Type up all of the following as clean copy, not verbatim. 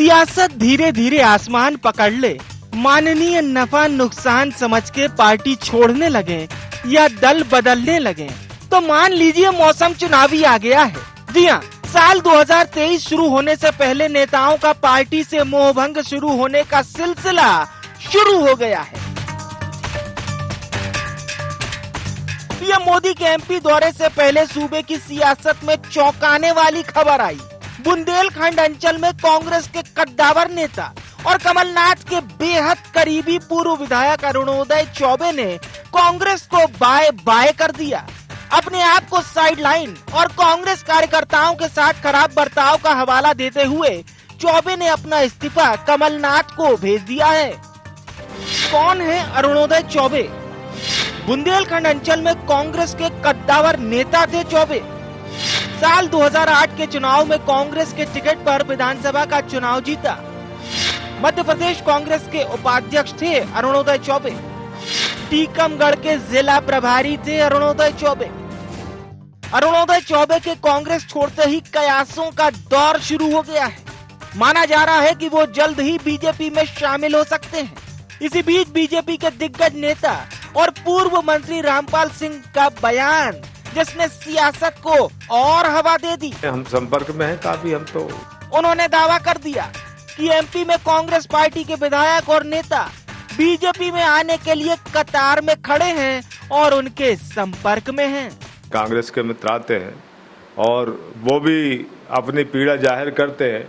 सियासत धीरे धीरे आसमान पकड़ ले, माननीय नफा नुकसान समझ के पार्टी छोड़ने लगे या दल बदलने लगे तो मान लीजिए मौसम चुनावी आ गया है। जी हाँ, साल 2023 शुरू होने से पहले नेताओं का पार्टी से मोहभंग शुरू होने का सिलसिला शुरू हो गया है। पीएम मोदी के एमपी दौरे से पहले सूबे की सियासत में चौंकाने वाली खबर आई। बुंदेलखंड अंचल में कांग्रेस के कद्दावर नेता और कमलनाथ के बेहद करीबी पूर्व विधायक अरुणोदय चौबे ने कांग्रेस को बाय बाय कर दिया। अपने आप को साइडलाइन और कांग्रेस कार्यकर्ताओं के साथ खराब बर्ताव का हवाला देते हुए चौबे ने अपना इस्तीफा कमलनाथ को भेज दिया है। कौन है अरुणोदय चौबे? बुंदेलखंड अंचल में कांग्रेस के कद्दावर नेता थे चौबे। साल 2008 के चुनाव में कांग्रेस के टिकट पर विधानसभा का चुनाव जीता। मध्य प्रदेश कांग्रेस के उपाध्यक्ष थे अरुणोदय चौबे। टीकमगढ़ के जिला प्रभारी थे अरुणोदय चौबे। अरुणोदय चौबे के कांग्रेस छोड़ते ही कयासों का दौर शुरू हो गया है। माना जा रहा है कि वो जल्द ही बीजेपी में शामिल हो सकते हैं। इसी बीच बीजेपी के दिग्गज नेता और पूर्व मंत्री रामपाल सिंह का बयान जिसने सियासत को और हवा दे दी। हम संपर्क में हैं काफी। हम तो उन्होंने दावा कर दिया कि एमपी में कांग्रेस पार्टी के विधायक और नेता बीजेपी में आने के लिए कतार में खड़े हैं और उनके संपर्क में हैं। कांग्रेस के मित्र आते हैं और वो भी अपनी पीड़ा जाहिर करते हैं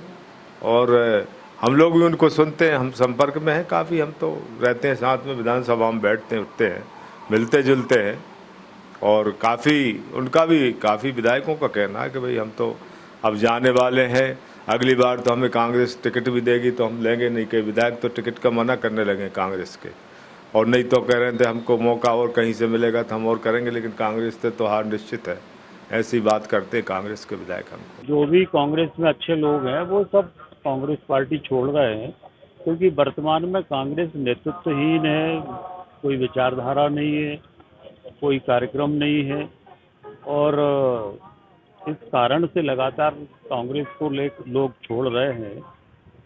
और हम लोग भी उनको सुनते हैं। हम संपर्क में हैं काफी। हम तो रहते हैं साथ में, विधानसभा में बैठते हैं, उठते हैं, मिलते जुलते हैं और उनका भी काफी विधायकों का कहना है कि भाई हम तो अब जाने वाले हैं, अगली बार तो हमें कांग्रेस टिकट भी देगी तो हम लेंगे नहीं। कि विधायक तो टिकट का मना करने लगे कांग्रेस के, और नहीं तो कह रहे थे हमको मौका और कहीं से मिलेगा तो हम और करेंगे, लेकिन कांग्रेस से तो हार निश्चित है। ऐसी बात करते हैं कांग्रेस के विधायक। हमको जो भी कांग्रेस में अच्छे लोग हैं वो सब कांग्रेस पार्टी छोड़ रहे हैं, क्योंकि वर्तमान में कांग्रेस नेतृत्वहीन है, कोई विचारधारा नहीं है, कोई कार्यक्रम नहीं है और इस कारण से लगातार कांग्रेस को लोग छोड़ रहे हैं।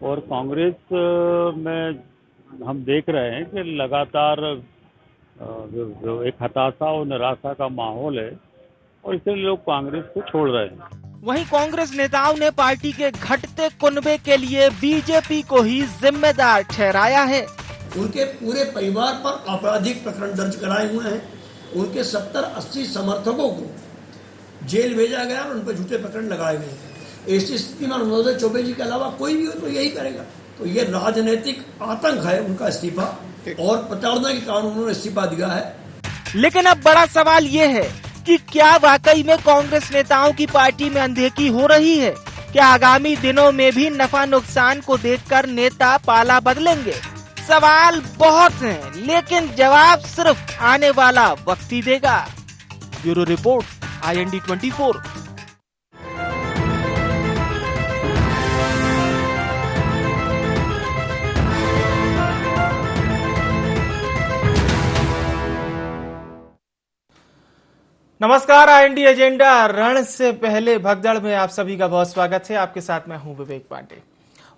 और कांग्रेस में हम देख रहे हैं कि लगातार जो एक हताशा और निराशा का माहौल है और इसलिए लोग कांग्रेस को छोड़ रहे हैं। वहीं कांग्रेस नेताओं ने पार्टी के घटते कुनबे के लिए बीजेपी को ही जिम्मेदार ठहराया है। उनके पूरे परिवार पर आपराधिक प्रकरण दर्ज कराए हुए हैं। उनके 70-80 समर्थकों को जेल भेजा गया और उन पर झूठे प्रकरण लगाए गए हैं। ऐसी स्थिति में अरुणोदय चौबे जी के अलावा कोई भी हो तो यही करेगा। तो ये राजनीतिक आतंक है उनका इस्तीफा, और प्रताड़ना के कारण उन्होंने इस्तीफा दिया है। लेकिन अब बड़ा सवाल ये है कि क्या वाकई में कांग्रेस नेताओं की पार्टी में अनदेखी हो रही है? क्या आगामी दिनों में भी नफा नुकसान को देखकर नेता पाला बदलेंगे? सवाल बहुत हैं, लेकिन जवाब सिर्फ आने वाला वक्त ही देगा। Bureau report, IND 24। नमस्कार, IND एजेंडा रण से पहले भगदड़ में आप सभी का बहुत स्वागत है। आपके साथ मैं हूं विवेक पांडे।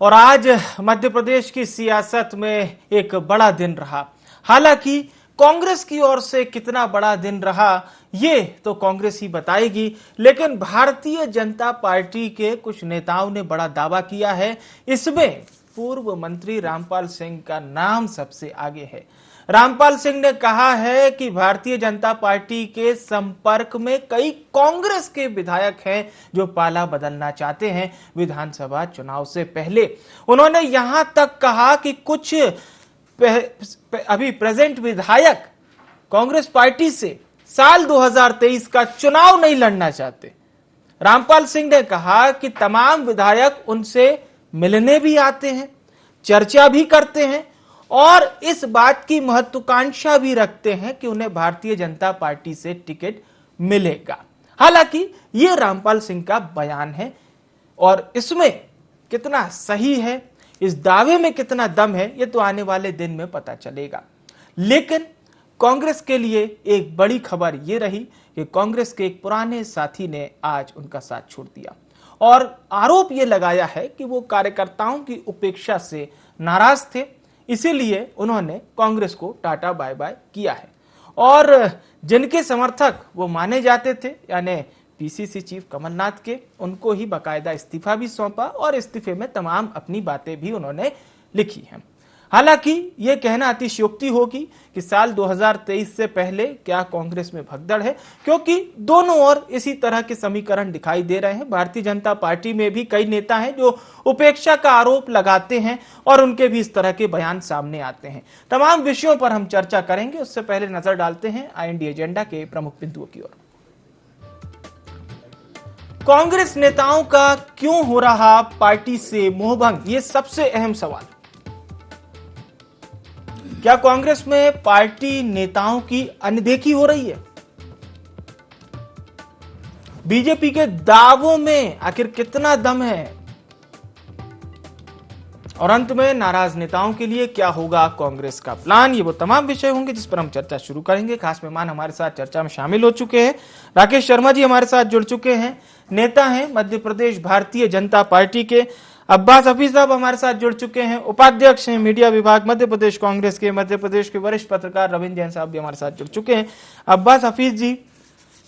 और आज मध्य प्रदेश की सियासत में एक बड़ा दिन रहा। हालांकि कांग्रेस की ओर से कितना बड़ा दिन रहा ये तो कांग्रेस ही बताएगी, लेकिन भारतीय जनता पार्टी के कुछ नेताओं ने बड़ा दावा किया है। इसमें पूर्व मंत्री रामपाल सिंह का नाम सबसे आगे है। रामपाल सिंह ने कहा है कि भारतीय जनता पार्टी के संपर्क में कई कांग्रेस के विधायक हैं जो पाला बदलना चाहते हैं विधानसभा चुनाव से पहले। उन्होंने यहां तक कहा कि कुछ अभी प्रेजेंट विधायक कांग्रेस पार्टी से साल 2023 का चुनाव नहीं लड़ना चाहते। रामपाल सिंह ने कहा कि तमाम विधायक उनसे मिलने भी आते हैं, चर्चा भी करते हैं और इस बात की महत्वाकांक्षा भी रखते हैं कि उन्हें भारतीय जनता पार्टी से टिकट मिलेगा। हालांकि यह रामपाल सिंह का बयान है और इसमें कितना सही है, इस दावे में कितना दम है, यह तो आने वाले दिन में पता चलेगा। लेकिन कांग्रेस के लिए एक बड़ी खबर यह रही कि कांग्रेस के एक पुराने साथी ने आज उनका साथ छोड़ दिया और आरोप ये लगाया है कि वो कार्यकर्ताओं की उपेक्षा से नाराज थे, इसीलिए उन्होंने कांग्रेस को टाटा बाय बाय किया है। और जिनके समर्थक वो माने जाते थे, यानी पीसीसी चीफ कमलनाथ के, उनको ही बकायदा इस्तीफा भी सौंपा और इस्तीफे में तमाम अपनी बातें भी उन्होंने लिखी हैं। हालांकि ये कहना अतिशयोक्ति होगी कि साल 2023 से पहले क्या कांग्रेस में भगदड़ है, क्योंकि दोनों ओर इसी तरह के समीकरण दिखाई दे रहे हैं। भारतीय जनता पार्टी में भी कई नेता हैं जो उपेक्षा का आरोप लगाते हैं और उनके भी इस तरह के बयान सामने आते हैं। तमाम विषयों पर हम चर्चा करेंगे, उससे पहले नजर डालते हैं IND एजेंडा के प्रमुख बिंदुओं की ओर। कांग्रेस नेताओं का क्यों हो रहा पार्टी से मोहभंग, ये सबसे अहम सवाल। क्या कांग्रेस में पार्टी नेताओं की अनदेखी हो रही है? बीजेपी के दावों में आखिर कितना दम है? और अंत में नाराज नेताओं के लिए क्या होगा कांग्रेस का प्लान? ये वो तमाम विषय होंगे जिस पर हम चर्चा शुरू करेंगे। खास मेहमान हमारे साथ चर्चा में शामिल हो चुके हैं। राकेश शर्मा जी हमारे साथ जुड़ चुके हैं, नेता हैं मध्य प्रदेश भारतीय जनता पार्टी के। अब्बास हफीज साहब हमारे साथ जुड़ चुके हैं, उपाध्यक्ष हैं मीडिया विभाग मध्य प्रदेश कांग्रेस के। मध्य प्रदेश के वरिष्ठ पत्रकार रविंद्र जैन साहब भी हमारे साथ जुड़ चुके हैं। अब्बास हफीज जी,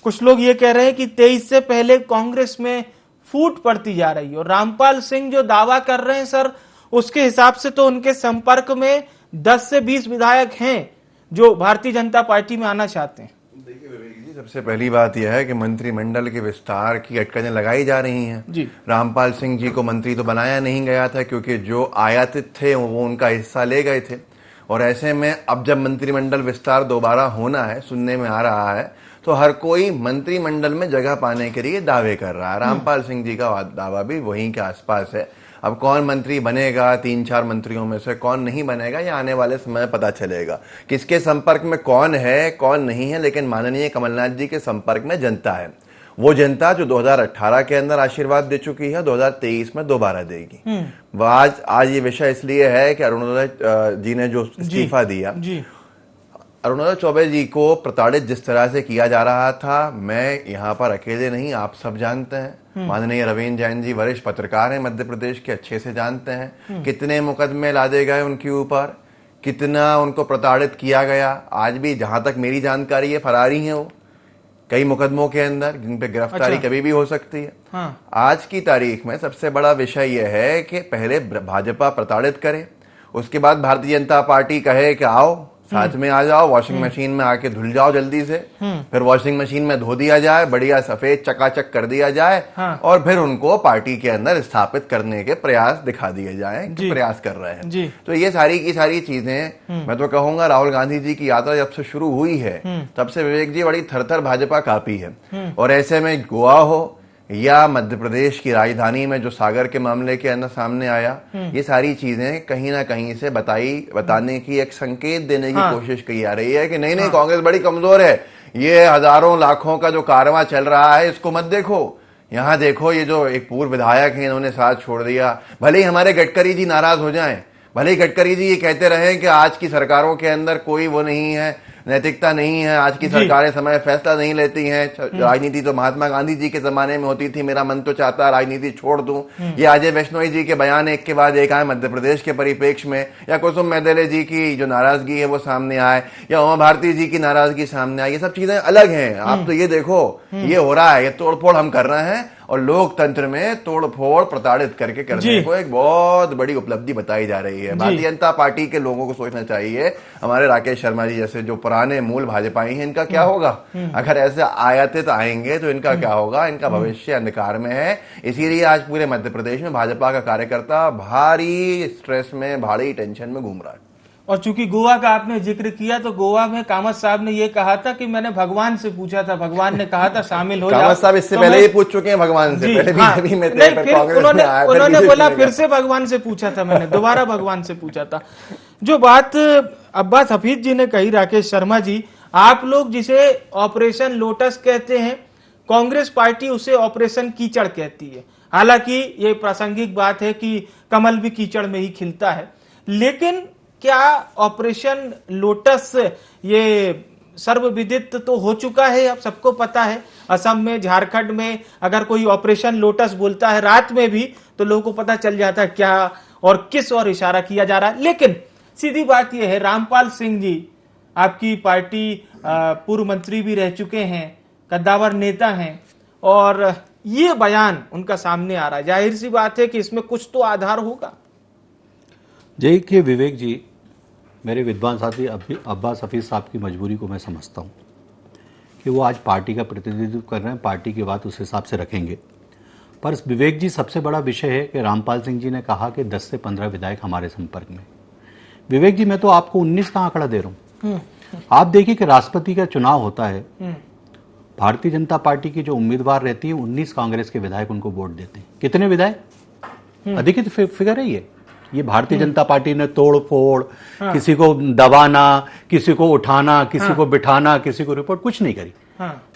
कुछ लोग ये कह रहे हैं कि 23 से पहले कांग्रेस में फूट पड़ती जा रही है, और रामपाल सिंह जो दावा कर रहे हैं सर, उसके हिसाब से तो उनके संपर्क में 10 से 20 विधायक हैं जो भारतीय जनता पार्टी में आना चाहते हैं। देखिए विवेक जी, सबसे पहली बात यह है कि मंत्रिमंडल के विस्तार की अटकलें लगाई जा रही हैं जी। रामपाल सिंह जी को मंत्री तो बनाया नहीं गया था, क्योंकि जो आयातित थे वो उनका हिस्सा ले गए थे। और ऐसे में अब जब मंत्रिमंडल विस्तार दोबारा होना है, सुनने में आ रहा है, तो हर कोई मंत्रिमंडल में जगह पाने के लिए दावे कर रहा है। रामपाल सिंह जी का दावा भी वहीं के आसपास है। अब कौन मंत्री बनेगा, 3-4 मंत्रियों में से कौन नहीं बनेगा, ये आने वाले समय पता चलेगा। किसके संपर्क में कौन है कौन नहीं है, लेकिन माननीय कमलनाथ जी के संपर्क में जनता है। वो जनता जो 2018 के अंदर आशीर्वाद दे चुकी है, 2023 में दोबारा देगी। आज ये विषय इसलिए है कि अरुणोदय जी ने जो इस्तीफा दिया, अरुणोदय चौबे जी को प्रताड़ित जिस तरह से किया जा रहा था, मैं यहाँ पर अकेले नहीं, आप सब जानते हैं। माननीय रविंद्र जैन जी वरिष्ठ पत्रकार हैं मध्य प्रदेश के, अच्छे से जानते हैं कितने मुकदमे लादे गए उनके ऊपर, कितना उनको प्रताड़ित किया गया। आज भी जहां तक मेरी जानकारी है फरारी हैं वो कई मुकदमों के अंदर, जिन पे गिरफ्तारी कभी भी हो सकती है। आज की तारीख में सबसे बड़ा विषय यह है कि पहले भाजपा प्रताड़ित करे, उसके बाद भारतीय जनता पार्टी कहे कि आओ साथ में आ जाओ, वॉशिंग मशीन में आके धुल जाओ जल्दी से, फिर वॉशिंग मशीन में धो दिया जाए, बढ़िया सफेद चकाचक कर दिया जाए, और फिर उनको पार्टी के अंदर स्थापित करने के प्रयास दिखा दिए जाए कि प्रयास कर रहे हैं। तो ये सारी की सारी चीजें, मैं तो कहूंगा राहुल गांधी जी की यात्रा जब से शुरू हुई है तब से विवेक जी बड़ी थरथर भाजपा कापी है। और ऐसे में गोवा हो या मध्य प्रदेश की राजधानी में जो सागर के मामले के अंदर सामने आया, ये सारी चीजें कहीं ना कहीं से बताने की एक संकेत देने की कोशिश की जा रही है कि नहीं नहीं कांग्रेस बड़ी कमजोर है, ये हजारों लाखों का जो कारवां चल रहा है इसको मत देखो, यहाँ देखो ये जो एक पूर्व विधायक है इन्होंने साथ छोड़ दिया। भले ही हमारे गडकरी जी नाराज हो जाएं, भले ही गडकरी जी ये कहते रहे कि आज की सरकारों के अंदर कोई वो नहीं है, नैतिकता नहीं है, आज की सरकारें समय फैसला नहीं लेती हैं, राजनीति तो महात्मा गांधी जी के जमाने में होती थी, मेरा मन तो चाहता है राजनीति छोड़ दूं। ये अजय वैष्णोई जी के बयान एक के बाद एक आए मध्य प्रदेश के परिप्रेक्ष्य में, या कुसुम मेहदेले जी की जो नाराजगी है वो सामने आए, या उमा भारती जी की नाराजगी सामने आई। ये सब चीजें अलग हैं। आप तो ये देखो ये हो रहा है, ये तोड़फोड़ हम कर रहे हैं, और लोकतंत्र में तोड़फोड़ प्रताड़ित करके करने को एक बहुत बड़ी उपलब्धि बताई जा रही है। भारतीय जनता पार्टी के लोगों को सोचना चाहिए, हमारे राकेश शर्मा जी जैसे जो पुराने मूल भाजपाई हैं, इनका क्या होगा अगर ऐसे आयातित आएंगे, तो इनका क्या होगा, इनका भविष्य अंधकार में है। इसीलिए आज पूरे मध्य प्रदेश में भाजपा का कार्यकर्ता भारी स्ट्रेस में, भारी टेंशन में घूम रहा है। और चूंकि गोवा का आपने जिक्र किया, तो गोवा में कामत साहब ने ये कहा था कि मैंने भगवान से पूछा था, भगवान ने कहा था शामिल हो जाओ। कामत साहब इससे पहले ही पूछ चुके हैं भगवान से, पहले बीजेपी में थे, फिर कांग्रेस में आए, उन्होंने बोला फिर से भगवान से पूछा था मैंने, दोबारा भगवान से पूछा था। जो बात अब्बास हफीज जी ने कही, राकेश शर्मा जी, आप लोग जिसे ऑपरेशन लोटस कहते हैं, कांग्रेस पार्टी उसे ऑपरेशन कीचड़ कहती है। हालांकि ये प्रासंगिक बात है कि कमल भी कीचड़ में ही खिलता है, लेकिन क्या ऑपरेशन लोटस ये सर्वविदित तो हो चुका है, अब सबको पता है। असम में, झारखंड में अगर कोई ऑपरेशन लोटस बोलता है रात में भी तो लोगों को पता चल जाता है क्या और किस और इशारा किया जा रहा है। लेकिन सीधी बात यह है, रामपाल सिंह जी आपकी पार्टी पूर्व मंत्री भी रह चुके हैं, कद्दावर नेता हैं, और ये बयान उनका सामने आ रहा है, जाहिर सी बात है कि इसमें कुछ तो आधार होगा। जय के विवेक जी, मेरे विद्वान साथी अब्बास हफीज साहब की मजबूरी को मैं समझता हूँ कि वो आज पार्टी का प्रतिनिधित्व कर रहे हैं, पार्टी की बात उस हिसाब से रखेंगे। पर विवेक जी, सबसे बड़ा विषय है कि रामपाल सिंह जी ने कहा कि 10 से 15 विधायक हमारे संपर्क में। विवेक जी, मैं तो आपको 19 का आंकड़ा दे रहा हूँ। आप देखिए कि राष्ट्रपति का चुनाव होता है, भारतीय जनता पार्टी की जो उम्मीदवार रहती है 19 कांग्रेस के विधायक उनको वोट देते हैं। कितने विधायक? अधिक फिगर है ये भारतीय जनता पार्टी ने तोड़ फोड़, किसी को दबाना, किसी को उठाना, किसी को बिठाना, किसी को रिपोर्ट, कुछ नहीं करी।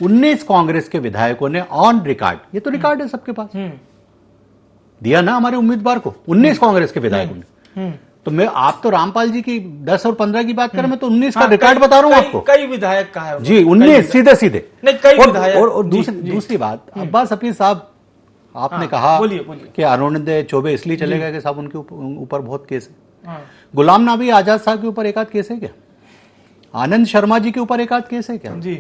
19 कांग्रेस के विधायकों ने ऑन रिकॉर्ड, ये तो रिकॉर्ड है सबके पास, दिया ना हमारे उम्मीदवार को 19 कांग्रेस के विधायकों ने। तो मैं, आप तो रामपाल जी की 10 और 15 की बात करें, मैं तो 19 का रिकॉर्ड बता रहा हूं आपको। कई विधायक कहा है जी, 19 सीधे सीधे नहीं, कई विधायक। और दूसरी बात, अब्बास हफीज साहब, आपने कहा कि अरुणोदय चौबे इसलिए चले गए कि साहब उनके ऊपर बहुत केस है। गुलाम नबी आजाद साहब के ऊपर एक आध केस है क्या? आनंद शर्मा जी के ऊपर एक आध केस है क्या? जी।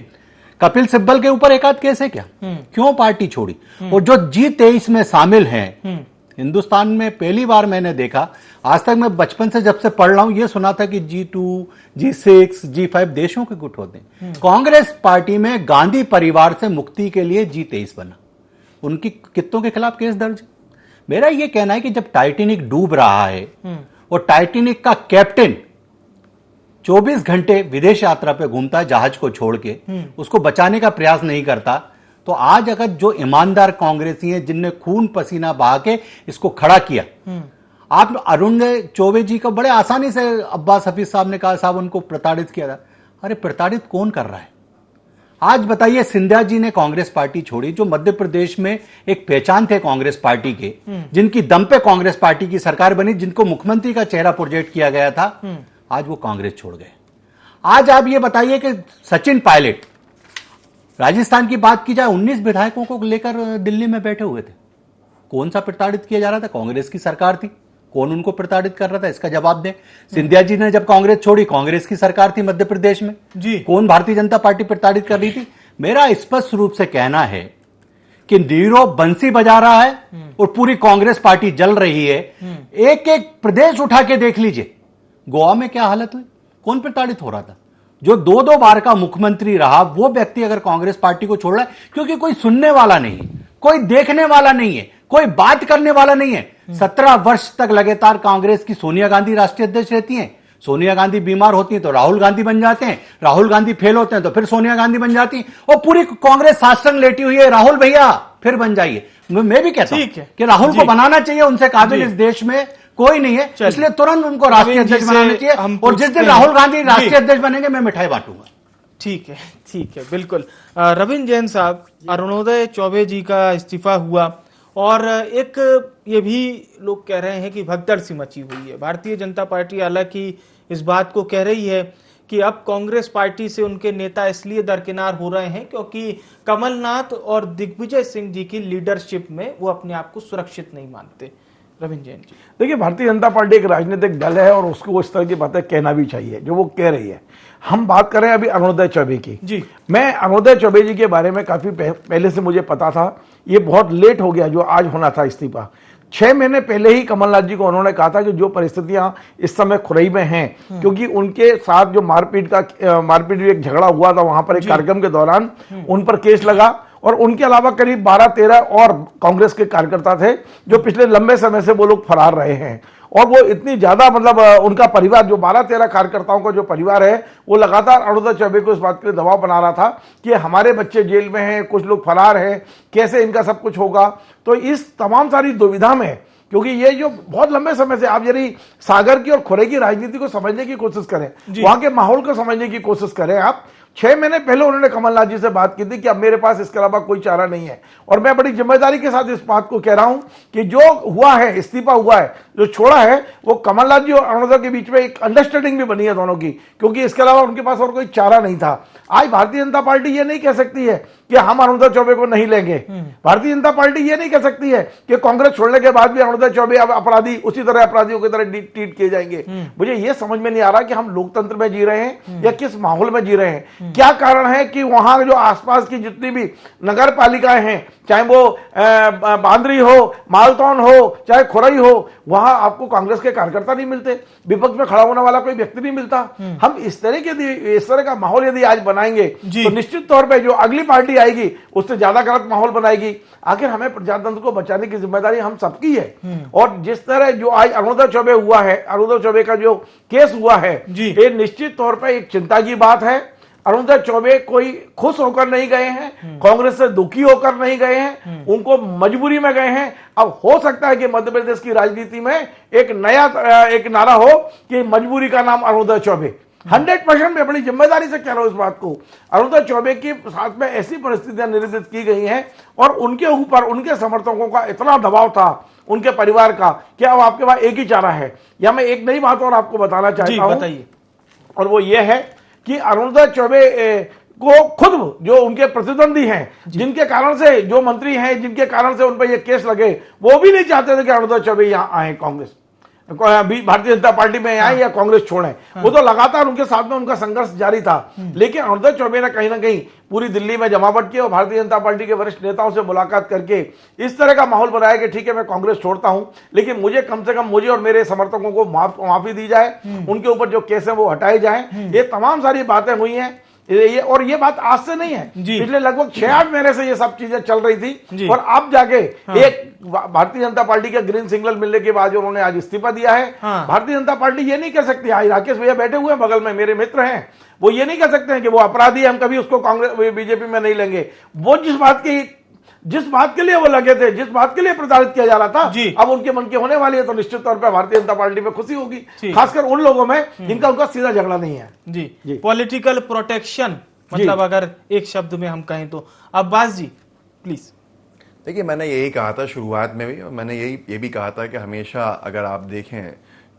कपिल सिब्बल के ऊपर एक आध केस है क्या? क्यों पार्टी छोड़ी? और जो G23 में शामिल हैं, हिंदुस्तान में पहली बार मैंने देखा, आज तक मैं बचपन से जब से पढ़ रहा हूं ये सुना था कि G2, G6, G5 देशों के गुट होते हैं। कांग्रेस पार्टी में गांधी परिवार से मुक्ति के लिए G23 बना, उनकी कितनों के खिलाफ केस दर्ज। मेरा यह कहना है कि जब टाइटैनिक डूब रहा है और टाइटैनिक का कैप्टन 24 घंटे विदेश यात्रा पे घूमता है जहाज को छोड़ के, उसको बचाने का प्रयास नहीं करता, तो आज अगर जो ईमानदार कांग्रेसी हैं जिनने खून पसीना बहा के इसको खड़ा किया, आप अरुण चौबे जी को बड़े आसानी से अब्बास हफीज साहब ने कहा साहब उनको प्रताड़ित किया था। अरे प्रताड़ित कौन कर रहा है? आज बताइए, सिंधिया जी ने कांग्रेस पार्टी छोड़ी, जो मध्य प्रदेश में एक पहचान थे कांग्रेस पार्टी के, जिनकी दम पे कांग्रेस पार्टी की सरकार बनी, जिनको मुख्यमंत्री का चेहरा प्रोजेक्ट किया गया था, आज वो कांग्रेस छोड़ गए। आज आप ये बताइए कि सचिन पायलट, राजस्थान की बात की जाए, 19 विधायकों को लेकर दिल्ली में बैठे हुए थे। कौन सा प्रताड़ित किया जा रहा था? कांग्रेस की सरकार थी, कौन उनको प्रताड़ित कर रहा था? इसका जवाब दें। सिंधिया जी ने जब कांग्रेस छोड़ी, कांग्रेस की सरकार थी मध्य प्रदेश में जी, कौन भारतीय जनता पार्टी प्रताड़ित कर रही थी? मेरा स्पष्ट रूप से कहना है कि नीरव बंसी बजा रहा है और पूरी कांग्रेस पार्टी जल रही है। एक एक प्रदेश उठा के देख लीजिए, गोवा में क्या हालत हुई, कौन प्रताड़ित हो रहा था? जो 2-2 बार का मुख्यमंत्री रहा वो व्यक्ति अगर कांग्रेस पार्टी को छोड़ रहा है, क्योंकि कोई सुनने वाला नहीं है, कोई देखने वाला नहीं है, कोई बात करने वाला नहीं है। 17 वर्ष तक लगातार कांग्रेस की सोनिया गांधी राष्ट्रीय अध्यक्ष रहती हैं। सोनिया गांधी बीमार होती हैं तो राहुल गांधी बन जाते हैं, राहुल गांधी फेल होते हैं तो फिर सोनिया गांधी बन जाती हैं, और पूरी कांग्रेस साष्टांग लेटी हुई है, राहुल भैया फिर बन जाइए। मैं भी कहता हूं कि राहुल को बनाना चाहिए, उनसे काबिल इस देश में कोई नहीं है, इसलिए तुरंत उनको राष्ट्रीय अध्यक्ष बनाना चाहिए। और जिस दिन राहुल गांधी राष्ट्रीय अध्यक्ष बनेंगे मैं मिठाई बांटूंगा। ठीक है, बिल्कुल। रविंद्र जैन साहब, अरुणोदय चौबे जी का इस्तीफा हुआ और एक ये भी लोग कह रहे हैं कि भगदड़ सी मची हुई है। भारतीय जनता पार्टी हालांकि इस बात को कह रही है कि अब कांग्रेस पार्टी से उनके नेता इसलिए दरकिनार हो रहे हैं क्योंकि कमलनाथ और दिग्विजय सिंह जी की लीडरशिप में वो अपने आप को सुरक्षित नहीं मानते। रविंद्र जैन जी, देखिए, भारतीय जनता पार्टी एक राजनीतिक दल है और उसको इस तरह की बातें कहना भी चाहिए जो वो कह रही है। हम बात कर रहे हैं अभी अरुणोदय चौबे की जी। मैं अरुणोदय चौबे जी के बारे में काफी पहले से मुझे पता था, ये बहुत लेट हो गया जो आज होना था इस्तीफा। 6 महीने पहले ही कमलनाथ जी को उन्होंने कहा था कि जो परिस्थितियां इस समय खुरई में हैं, क्योंकि उनके साथ जो मारपीट एक झगड़ा हुआ था वहां पर एक कार्यक्रम के दौरान, उन पर केस लगा और उनके अलावा करीब 12-13 और कांग्रेस के कार्यकर्ता थे जो पिछले लंबे समय से वो लोग फरार रहे हैं। और वो इतनी ज्यादा मतलब उनका परिवार, जो 12-13 कार्यकर्ताओं का जो परिवार है, वो लगातार अरुणोदय चौबे को इस बात के लिए दबाव बना रहा था कि हमारे बच्चे जेल में हैं, कुछ लोग फरार हैं, कैसे इनका सब कुछ होगा। तो इस तमाम सारी दुविधा में, क्योंकि ये जो बहुत लंबे समय से, आप यदि सागर की और खुरे की राजनीति को समझने की कोशिश करें, वहां के माहौल को समझने की कोशिश करें आप, 6 महीने पहले उन्होंने कमलनाथ जी से बात की थी कि अब मेरे पास इसके अलावा कोई चारा नहीं है। और मैं बड़ी जिम्मेदारी के साथ इस बात को कह रहा हूं कि जो हुआ है, इस्तीफा हुआ है, जो छोड़ा है, वो कमलनाथ जी और अरुणोदय के बीच में एक अंडरस्टैंडिंग भी बनी है दोनों की, क्योंकि इसके अलावा उनके पास और कोई चारा नहीं था। आज भारतीय जनता पार्टी ये नहीं कह सकती है कि हम अरुणोदय चौबे को नहीं लेंगे। भारतीय जनता पार्टी ये नहीं कह सकती है कि कांग्रेस छोड़ने के बाद भी अरुणोदय चौबे अब अपराधी उसी तरह अपराधियों की तरह ट्रीट किए जाएंगे। मुझे ये समझ में नहीं आ रहा कि हम लोकतंत्र में जी रहे हैं या किस माहौल में जी रहे हैं। क्या कारण है कि वहां जो आसपास की जितनी भी नगर पालिकाएं हैं, चाहे वो बांद्री हो, मालतौन हो, चाहे खुरई हो, वहां आपको कांग्रेस के कार्यकर्ता नहीं मिलते, विपक्ष में खड़ा होने वाला कोई व्यक्ति नहीं मिलता। हम इस तरह का माहौल यदि आज बनाएंगे तो निश्चित तौर पे जो अगली पार्टी आएगी उससे ज्यादा गलत माहौल बनाएगी। आखिर हमें प्रजातंत्र को बचाने की जिम्मेदारी हम सबकी है। और जिस तरह जो आज अरुणोदय चौबे हुआ है, अरुणोदय चौबे का जो केस हुआ है, ये निश्चित तौर पर एक चिंता की बात है। अरुणोदय चौबे कोई खुश होकर नहीं गए हैं, कांग्रेस से दुखी होकर नहीं गए हैं, उनको मजबूरी में गए हैं। अब हो सकता है कि मध्य प्रदेश की राजनीति में एक नया एक नारा हो कि मजबूरी का नाम अरुणोदय चौबे। 100% मैं बड़ी जिम्मेदारी से कह रहा हूं इस बात को। अरुणोदय चौबे के साथ में ऐसी परिस्थितियां निर्धारित की गई हैं और उनके ऊपर उनके समर्थकों का इतना दबाव था, उनके परिवार का, कि अब आपके पास एक ही चारा है। या मैं एक नई बात और आपको बताना चाहता हूं, बताइए। और वो ये है कि अरुणोदय चौबे को खुद जो उनके प्रतिद्वंदी हैं, जिनके कारण से, जो मंत्री हैं जिनके कारण से उन पर ये केस लगे, वो भी नहीं चाहते थे कि अरुणोदय चौबे यहां आए, कांग्रेस भारतीय जनता पार्टी में आए या कांग्रेस छोड़े। वो तो लगातार उनके साथ में उनका संघर्ष जारी था। लेकिन अरुणोदय चौबे ने कहीं ना कहीं पूरी दिल्ली में जमावट की और भारतीय जनता पार्टी के वरिष्ठ नेताओं से मुलाकात करके इस तरह का माहौल बनाया कि ठीक है, मैं कांग्रेस छोड़ता हूं, लेकिन मुझे कम से कम मुझे और मेरे समर्थकों को माफी दी जाए, उनके ऊपर जो केस है वो हटाए जाए। ये तमाम सारी बातें हुई हैं। और ये बात आज से नहीं है, पिछले लगभग 6-8 महीने से ये सब चीजें चल रही थी। और अब जाके एक भारतीय जनता पार्टी के ग्रीन सिग्नल मिलने के बाद उन्होंने आज इस्तीफा दिया है। भारतीय जनता पार्टी ये नहीं कह सकती, आज राकेश भैया बैठे हुए हैं बगल में, मेरे मित्र हैं, वो ये नहीं कह सकते हैं कि वो अपराधी है, हम कभी उसको कांग्रेस बीजेपी में नहीं लेंगे। वो जिस बात के लिए वो लगे थे, जिस बात के लिए प्रचारित किया जा रहा था, अब उनके मन की होने वाली है, तो निश्चित तौर पर भारतीय जनता पार्टी में खुशी होगी, खासकर उन लोगों में जिनका उनका सीधा झगड़ा नहीं है। जी, पॉलिटिकल प्रोटेक्शन, मतलब अगर एक शब्द में हम कहें तो। अब्बास जी प्लीज। देखिए, मैंने यही कहा था शुरुआत में भी, और मैंने ये भी कहा था कि हमेशा अगर आप देखें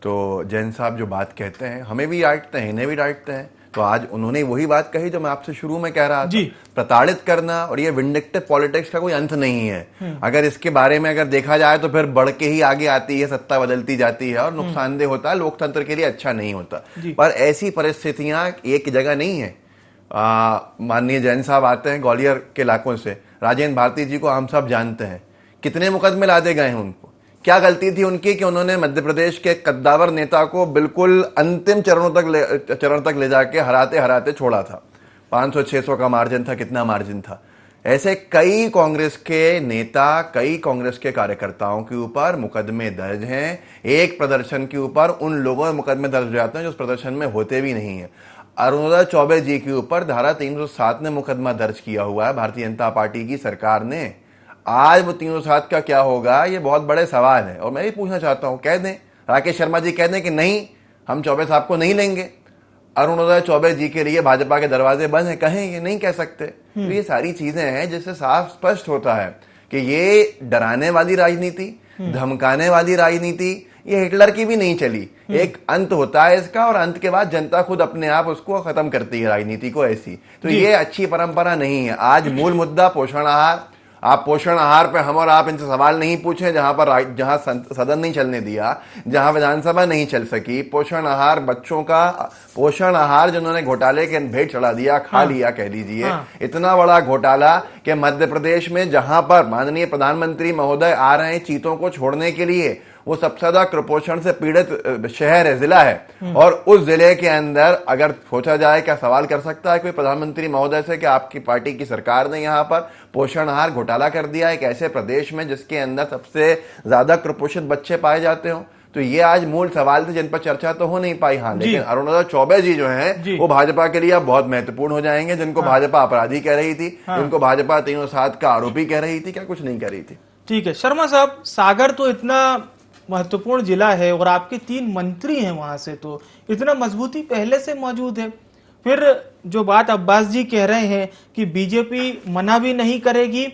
तो जैन साहब जो बात कहते हैं, हमें भी डांटते हैं, इन्हें भी डांटते हैं। तो आज उन्होंने वही बात कही जो मैं आपसे शुरू में कह रहा था, प्रताड़ित करना और ये विंडिक्टिव पॉलिटिक्स का कोई अंत नहीं है। अगर इसके बारे में अगर देखा जाए तो फिर बढ़ के ही आगे आती है, सत्ता बदलती जाती है और नुकसानदेह होता है, लोकतंत्र के लिए अच्छा नहीं होता। पर ऐसी परिस्थितियां एक जगह नहीं है। माननीय जैन साहब आते हैं ग्वालियर के इलाकों से, राजेंद्र भारती जी को हम सब जानते हैं, कितने मुकदमे लादे गए हैं उनको। क्या गलती थी उनकी कि उन्होंने मध्य प्रदेश के कद्दावर नेता को बिल्कुल अंतिम चरण तक ले जाके हराते हराते छोड़ा था। 500-600 का मार्जिन था, कितना मार्जिन था। ऐसे कई कांग्रेस के नेता, कई कांग्रेस के कार्यकर्ताओं के ऊपर मुकदमे दर्ज हैं। एक प्रदर्शन के ऊपर उन लोगों में मुकदमे दर्ज हो जाते हैं जो उस प्रदर्शन में होते भी नहीं है। अरुणोदय चौबे जी के ऊपर धारा 307 ने मुकदमा दर्ज किया हुआ है भारतीय जनता पार्टी की सरकार ने। आज वो 307 का क्या होगा, ये बहुत बड़े सवाल है। और मैं भी पूछना चाहता हूं, कह दें, राकेश शर्मा जी कह दें कि नहीं, हम चौबे साहब को नहीं लेंगे, अरुणोदय चौबे जी के लिए भाजपा के दरवाजे बंद हैं, कहें ये नहीं कह सकते। तो ये सारी चीजें हैं जिससे साफ स्पष्ट होता है कि ये डराने वाली राजनीति, धमकाने वाली राजनीति ये हिटलर की भी नहीं चली। एक अंत होता है इसका, और अंत के बाद जनता खुद अपने आप उसको खत्म करती है राजनीति को ऐसी। तो ये अच्छी परंपरा नहीं है। आज मूल मुद्दा पोषण आहार। आप पोषण आहार पे हम और आप इनसे सवाल नहीं पूछे, जहां सदन नहीं चलने दिया, जहां विधानसभा नहीं चल सकी। पोषण आहार, बच्चों का पोषण आहार जिन्होंने घोटाले के भेंट चढ़ा दिया, खा लिया कह लीजिए। इतना बड़ा घोटाला कि मध्य प्रदेश में जहां पर माननीय प्रधानमंत्री महोदय आ रहे हैं चीतों को छोड़ने के लिए, वो सबसे ज्यादा कुपोषण से पीड़ित शहर है, जिला है। और उस जिले के अंदर अगर सोचा जाए, क्या सवाल कर सकता है कोई प्रधानमंत्री महोदय से कि आपकी पार्टी की सरकार ने यहाँ पर पोषण आहार घोटाला कर दिया एक ऐसे प्रदेश में जिसके अंदर सबसे ज्यादा कुपोषित बच्चे पाए जाते हो? तो ये आज मूल सवाल थे जिन पर चर्चा तो हो नहीं पाई। हाँ, लेकिन अरुणोदय चौबे जी जो हैं वो भाजपा के लिए अब बहुत महत्वपूर्ण हो जाएंगे। जिनको भाजपा अपराधी कह रही थी, जिनको भाजपा 307 का आरोपी कह रही थी, क्या कुछ नहीं कह रही थी। ठीक है शर्मा साहब, सागर तो इतना महत्वपूर्ण जिला है और आपके 3 मंत्री हैं वहां से, तो इतना मजबूती पहले से मौजूद है। फिर जो बात अब्बास जी कह रहे हैं कि बीजेपी मना भी नहीं करेगी,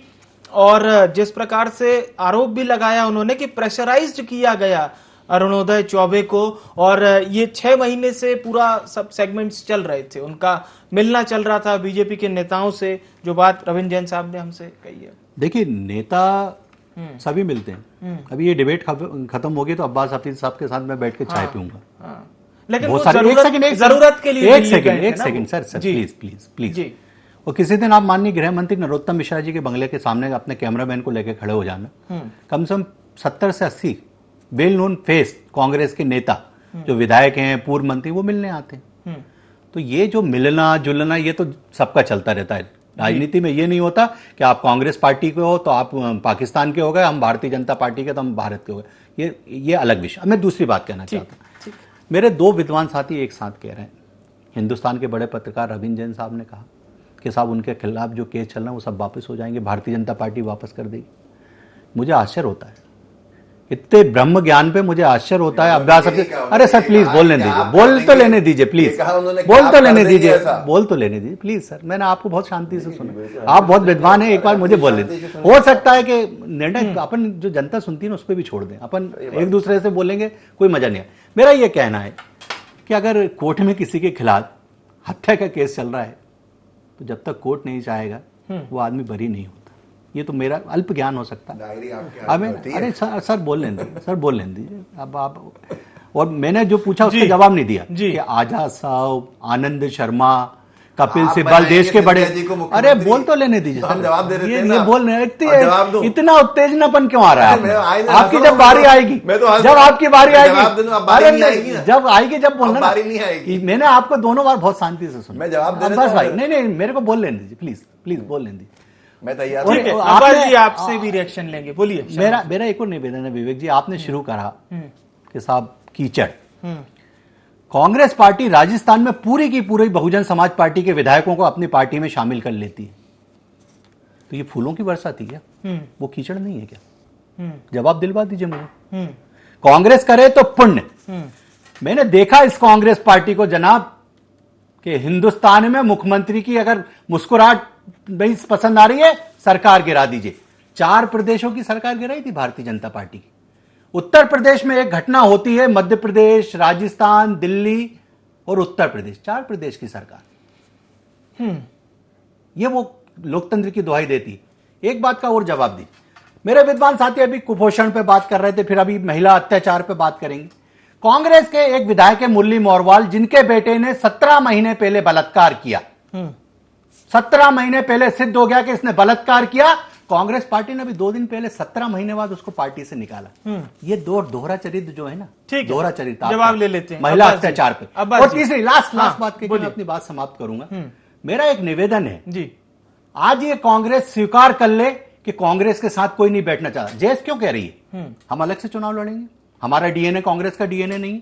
और जिस प्रकार से आरोप भी लगाया उन्होंने कि प्रेशराइज्ड किया गया अरुणोदय चौबे को, और ये 6 महीने से पूरा सब सेगमेंट्स चल रहे थे, उनका मिलना चल रहा था बीजेपी के नेताओं से, जो बात रविंद्र जैन साहब ने हमसे कही है। देखिए, नेता सभी मिलते हैं। अभी ये डिबेट खत्म होगी तो अब्बास हफीज साहब के साथ मैं बैठ के चाय पीऊंगा। लेकिन वो जरूरत के लिए एक सेकंड सर प्लीज। और किसी दिन आप माननीय गृह मंत्री नरोत्तम मिश्रा जी के बंगले के सामने अपने कैमरामैन को लेकर खड़े हो जाना। कम से कम 70 से 80 वेल नोन फेस कांग्रेस के नेता जो विधायक हैं, पूर्व मंत्री, वो मिलने आते हैं। तो ये जो मिलना जुलना ये तो सबका चलता रहता है। राजनीति में ये नहीं होता कि आप कांग्रेस पार्टी के हो तो आप पाकिस्तान के हो गए, हम भारतीय जनता पार्टी के तो हम भारत के हो गए। ये अलग विषय। मैं दूसरी बात कहना चाहता हूँ। मेरे 2 विद्वान साथी एक साथ कह रहे हैं। हिंदुस्तान के बड़े पत्रकार रविंद्र जैन साहब ने कहा कि साहब उनके खिलाफ जो केस चल रहा है वो सब वापस हो जाएंगे, भारतीय जनता पार्टी वापस कर देगी। मुझे आश्चर्य होता है, इतने ब्रह्म ज्ञान पे मुझे आश्चर्य होता है। अभ्यास अरे सर प्लीज बोलने दीजिए, बोल तो लेने दीजिए प्लीज, बोल तो लेने दीजिए प्लीज सर। मैंने आपको बहुत शांति से सुना, आप बहुत विद्वान हैं, एक बार मुझे बोल लेते। हो सकता है कि निर्णय अपन जो जनता सुनती है ना उस पर भी छोड़ दें, अपन एक दूसरे से बोलेंगे, कोई मजा नहीं है। मेरा ये कहना है कि अगर कोर्ट में किसी के खिलाफ हत्या का केस चल रहा है तो जब तक कोर्ट नहीं चाहेगा वो आदमी बरी नहीं होता। ये तो मेरा अल्प ज्ञान हो सकता है। अरे सर बोल लेने दीजिए अब आप। और मैंने जो पूछा उसका जवाब नहीं दिया कि आजाद साहब, आनंद शर्मा, कपिल सिब्बल देश के बड़े। अरे बोल तो लेने दीजिए सर, जवाब दे देते हैं। ये बोल रहे इतना उत्तेजनापन क्यों आ रहा है? आपकी जब बारी आएगी, जब आपकी बारी आएगी, जब आएगी, जब बोलना कि मैंने आपको दोनों बार बहुत शांति से सुना। मैं जवाब दे बस भाई, नहीं मेरे को बोल लेने दीजिए प्लीज बोल लेने दीजिए। मैं तैयार हूं। आपसे भी रिएक्शन लेंगे, बोलिए। मेरा एक और निवेदन है विवेक जी, आपने शुरू करा कि साहब कीचड़। कांग्रेस पार्टी राजस्थान में पूरी की पूरी बहुजन समाज पार्टी के विधायकों को अपनी पार्टी में शामिल कर लेती है, तो ये फूलों की वर्षा थी क्या? वो कीचड़ नहीं है क्या? जवाब दिलवा दीजिए मुझे। कांग्रेस करे तो पुण्य। मैंने देखा इस कांग्रेस पार्टी को जनाब कि हिंदुस्तान में मुख्यमंत्री की अगर मुस्कुराहट नहीं पसंद आ रही है, सरकार गिरा दीजिए। 4 प्रदेशों की सरकार गिराई थी भारतीय जनता पार्टी की। उत्तर प्रदेश में एक घटना होती है, मध्य प्रदेश, राजस्थान, दिल्ली और उत्तर प्रदेश, 4 प्रदेश की सरकार। ये वो लोकतंत्र की दुहाई देती। एक बात का और जवाब दी। मेरे विद्वान साथी अभी कुपोषण पे बात कर रहे थे, फिर अभी महिला अत्याचार पे बात करेंगे। कांग्रेस के एक विधायक है मुरली मोरवाल, जिनके बेटे ने 17 महीने पहले बलात्कार किया। 17 महीने पहले सिद्ध हो गया कि इसने बलात्कार किया। कांग्रेस पार्टी ने भी 2 दिन पहले 17 महीने बाद उसको पार्टी से निकाला। ये दोहरा चरित्र जो है ना, दोहरा चरित्र। जवाब ले लेते हैं महिला अत्याचार पे। और तीसरी लास्ट बात के मैं अपनी बात समाप्त करूंगा। मेरा एक निवेदन है जी, आज ये कांग्रेस स्वीकार कर ले कि कांग्रेस के साथ कोई नहीं बैठना चाहता। जैस क्यों कह रही है हम अलग से चुनाव लड़ेंगे, हमारा डीएनए कांग्रेस का डीएनए नहीं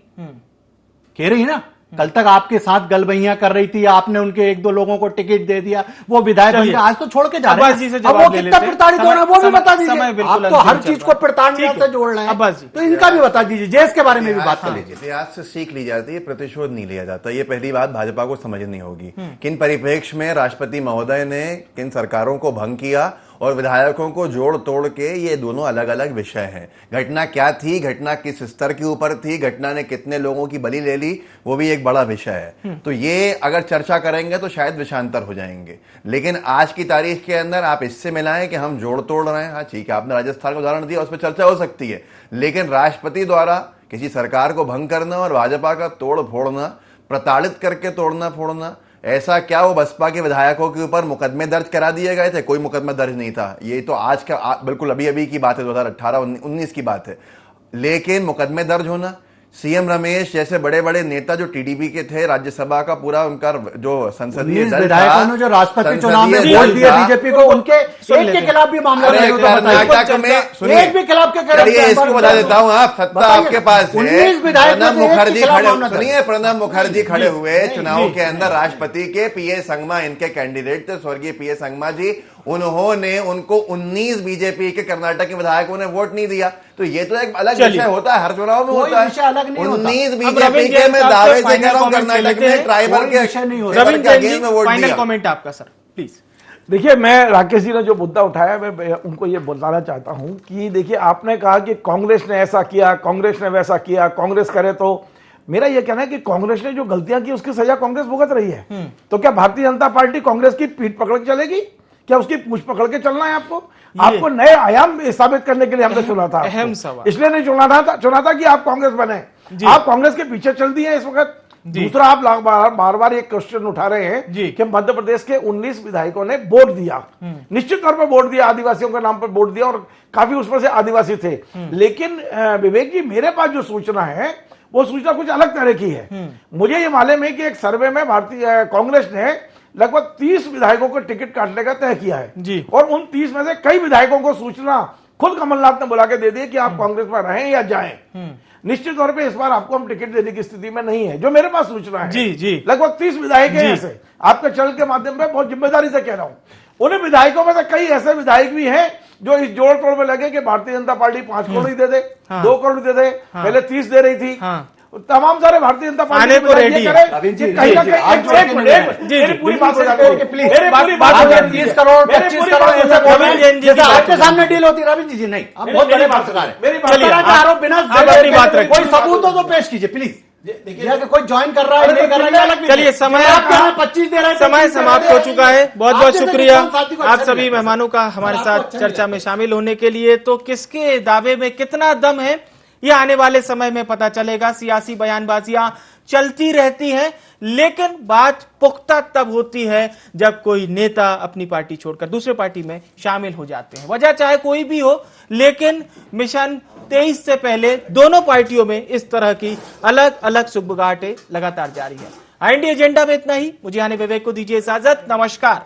कह रही है ना। कल तक आपके साथ गलबैया कर रही थी, आपने उनके 1-2 लोगों को टिकट दे दिया, वो विधायक बन गए, आज तो छोड़ के जा रहे हैं। अब वो कितना प्रताड़ित हो रहा है वो भी बता दीजिए। आप तो हर चीज को प्रताड़ना से जोड़ रहे हैं, तो इनका भी बता दीजिए, जेस के बारे में भी बात कर लीजिए। इतिहास से सीख ली जाती है, प्रतिशोध नहीं लिया जाता। ये पहली बात भाजपा को समझनी होगी। किन परिप्रेक्ष्य में राष्ट्रपति महोदय ने किन सरकारों को भंग किया और विधायकों को जोड़ तोड़ के, ये दोनों अलग अलग विषय हैं। घटना क्या थी, घटना किस स्तर के ऊपर थी, घटना ने कितने लोगों की बलि ले ली, वो भी एक बड़ा विषय है। तो ये अगर चर्चा करेंगे तो शायद विषांतर हो जाएंगे। लेकिन आज की तारीख के अंदर आप इससे मिलाएं कि हम जोड़ तोड़ रहे हैं। हाँ ठीक है, आपने राजस्थान का उदाहरण दिया, उस पर चर्चा हो सकती है। लेकिन राष्ट्रपति द्वारा किसी सरकार को भंग करना और भाजपा का तोड़ फोड़ना, प्रताड़ित करके तोड़ना फोड़ना, ऐसा क्या वो बसपा के विधायकों के ऊपर मुकदमे दर्ज करा दिए गए थे? कोई मुकदमा दर्ज नहीं था। ये तो आज का बिल्कुल अभी की बात है, 2018-19 की बात है। लेकिन मुकदमे दर्ज होना, सीएम रमेश जैसे बड़े बड़े नेता जो टीडीपी के थे, राज्यसभा का पूरा उनका जो संसदीय दल था, जो राष्ट्रपति चुनाव में वोट दिए बीजेपी को, उनके एक के खिलाफ भी मामला कर्नाटक में सुनिए, एक भी खिलाफ के इसको बता देता हूँ। आप सत्ता आपके पास है। प्रणब मुखर्जी खड़े, सुनिए, प्रणब मुखर्जी खड़े हुए चुनाव के अंदर, राष्ट्रपति के पीए संगमा इनके कैंडिडेट थे, स्वर्गीय पीए संगमा जी। उन्होंने उनको 19 बीजेपी के कर्नाटक के विधायकों ने वोट नहीं दिया। तो ये तो एक अलग विषय होता है, हर चुनाव में होता है। अलग नहीं 19 बीजेपी के मैं दावे से कह रहा हूं कर्नाटक में ट्राइबल के अगेंस्ट में वोट दिया। कमेंट आपका सर प्लीज। देखिए, मैं राकेश जी ने जो मुद्दा उठाया मैं उनको ये बताना चाहता हूं कि देखिए, आपने कहा कि कांग्रेस ने ऐसा किया, कांग्रेस ने वैसा किया, कांग्रेस करे तो मेरा ये कहना है कि कांग्रेस ने जो गलतियां की उसकी सजा कांग्रेस भुगत रही है। तो क्या भारतीय जनता पार्टी कांग्रेस की पीठ पकड़ के चलेगी? क्या उसकी पूंछ पकड़ के चलना है आपको? आपको नए आयाम साबित करने के लिए हमने चुना था, अहम सवाल इसलिए नहीं चुना था कि आप कांग्रेस बने। आप कांग्रेस के पीछे चल दिए इस वक्त। दूसरा, आप बार बार एक क्वेश्चन उठा रहे हैं कि मध्य प्रदेश के 19 विधायकों ने वोट दिया, निश्चित तौर पर वोट दिया, आदिवासियों के नाम पर वोट दिया और काफी उसमें से आदिवासी थे। लेकिन विवेक जी, मेरे पास जो सूचना है वो सूचना कुछ अलग तरह की है। मुझे ये मालूम है कि एक सर्वे में भारतीय कांग्रेस ने लगभग 30 विधायकों को टिकट काटने का तय किया है जी। और उन 30 में से कई विधायकों को सूचना खुद कमलनाथ ने बुला के दे दी कि आप कांग्रेस में रहें या जाएं। निश्चित तौर पे इस बार आपको हम टिकट देने की स्थिति में नहीं है, जो मेरे पास सूचना है। जी। लगभग 30 विधायक हैं ऐसे, आपके चैनल के माध्यम से बहुत जिम्मेदारी से कह रहा हूं। उन विधायकों में से कई ऐसे विधायक भी हैं जो इस जोड़ तोड़ में लगे कि भारतीय जनता पार्टी 5 करोड़ ही दे दे, 2 करोड़ दे दे, पहले 30 दे रही थी। तमाम सारे भारतीय जनता पार्टी आने को रेडी है। पूरी बात हो जाती आपके सामने डील होती है। रविंद्र जी नहीं, आप बहुत बड़े पत्रकार हैं, मेरी आरोप बिना कोई सबूत हो तो पेश कीजिए प्लीज। देखिए कोई ज्वाइन कर रहा है नहीं कर रहा है। चलिए, समय 25 दे रहे हैं, समय समाप्त हो चुका है। बहुत बहुत शुक्रिया आप सभी मेहमानों का हमारे साथ चर्चा में शामिल होने के लिए। तो किसके दावे में कितना दम है ये आने वाले समय में पता चलेगा। सियासी बयानबाजियां चलती रहती हैं, लेकिन बात पुख्ता तब होती है जब कोई नेता अपनी पार्टी छोड़कर दूसरे पार्टी में शामिल हो जाते हैं। वजह चाहे कोई भी हो, लेकिन मिशन 23 से पहले दोनों पार्टियों में इस तरह की अलग अलग सुगबुगाहटें लगातार जारी है। IND एजेंडा में इतना ही। मुझे यानी विवेक को दीजिए इजाजत। नमस्कार।